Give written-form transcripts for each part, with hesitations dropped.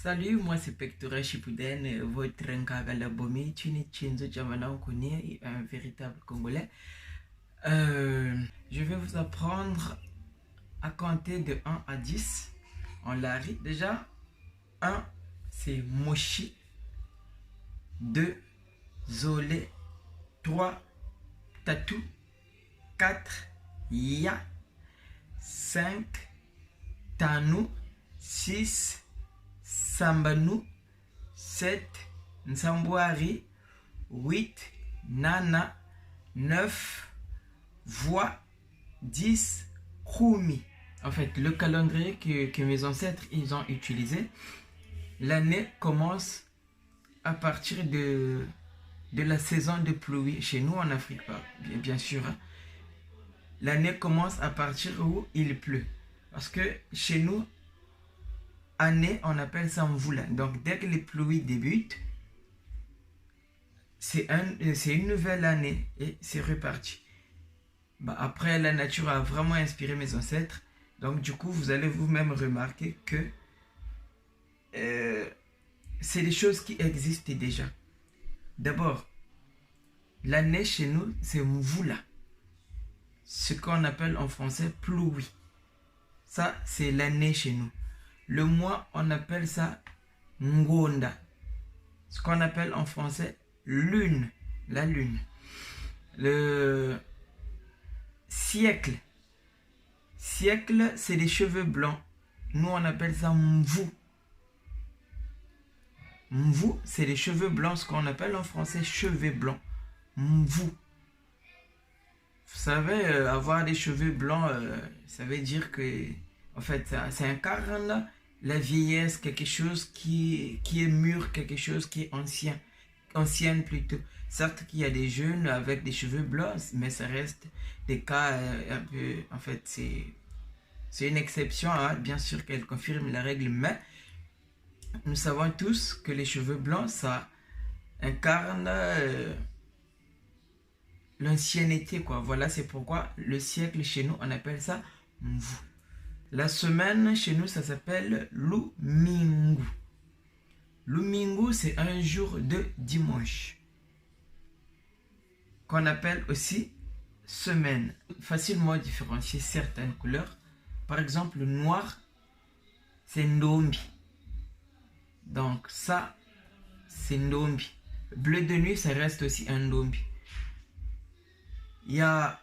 Salut, moi c'est Pectora Chipuden, votre Nkagalabomi, Chini Chinzo Jamana Okoni, un véritable Congolais. Je vais vous apprendre à compter de 1 à 10 en lari. Déjà, 1 c'est Moshi, 2 Zolé, 3 Tatou, 4 Ya, 5 Tanou, 6 Sambanou, 7 Nsambouari, 8 Nana, 9 Voix, 10 Khoumi. En fait, le calendrier que mes ancêtres ils ont utilisé, l'année commence à partir de la saison de pluie chez nous en Afrique, bien sûr. Hein. L'année commence à partir où il pleut. Parce que chez nous, année, on appelle ça Mvula. Donc, dès que les pluies débutent, c'est une nouvelle année et c'est reparti. Après, la nature a vraiment inspiré mes ancêtres. Donc, du coup, vous allez vous-même remarquer que c'est des choses qui existent déjà. D'abord, l'année chez nous, c'est Mvula. Ce qu'on appelle en français pluie. Ça, c'est l'année chez nous. Le mois, on appelle ça Ngonda. Ce qu'on appelle en français lune. La lune. Le siècle. Siècle, c'est les cheveux blancs. Nous, on appelle ça Mvou. Mvou, c'est les cheveux blancs. Ce qu'on appelle en français cheveux blancs. Mvou. Vous savez, avoir des cheveux blancs, ça veut dire que, en fait, ça incarne la vieillesse, quelque chose qui est mûr, quelque chose qui est ancienne plutôt. Certes qu'il y a des jeunes avec des cheveux blancs, mais ça reste des cas un peu, en fait, c'est une exception, hein. Bien sûr qu'elle confirme la règle, mais nous savons tous que les cheveux blancs, ça incarne l'ancienneté, quoi. Voilà, c'est pourquoi le siècle chez nous, on appelle ça Mvou. La semaine chez nous, ça s'appelle Lumingu. Lumingu, c'est un jour de dimanche, qu'on appelle aussi semaine. Facilement différencier certaines couleurs. Par exemple, le noir, c'est Ndombi. Donc ça, c'est Ndombi. Bleu de nuit, ça reste aussi un Ndombi. Il y a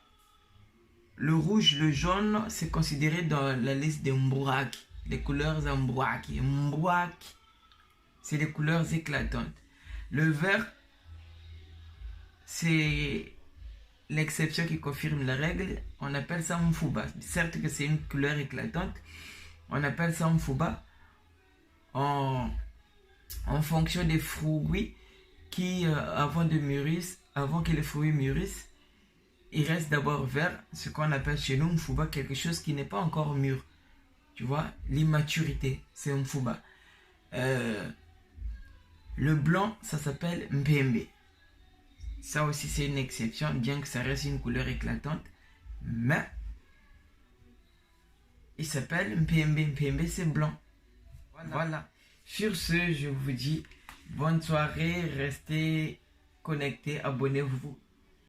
le rouge, le jaune, c'est considéré dans la liste des Mbouaki. Les couleurs Mbouaki. Mbouaki, c'est les couleurs éclatantes. Le vert, c'est l'exception qui confirme la règle. On appelle ça Mfuba. Certes que c'est une couleur éclatante, on appelle ça Mfuba en fonction des fruits qui, avant que les fruits mûrissent, il reste d'abord vert, ce qu'on appelle chez nous Mfuba, quelque chose qui n'est pas encore mûr. Tu vois, l'immaturité, c'est Mfuba. Le blanc, ça s'appelle Mpembe. Ça aussi, c'est une exception, bien que ça reste une couleur éclatante. Mais, il s'appelle Mpembe. Mpembe, c'est blanc. Voilà. Sur ce, je vous dis bonne soirée, restez connectés, abonnez-vous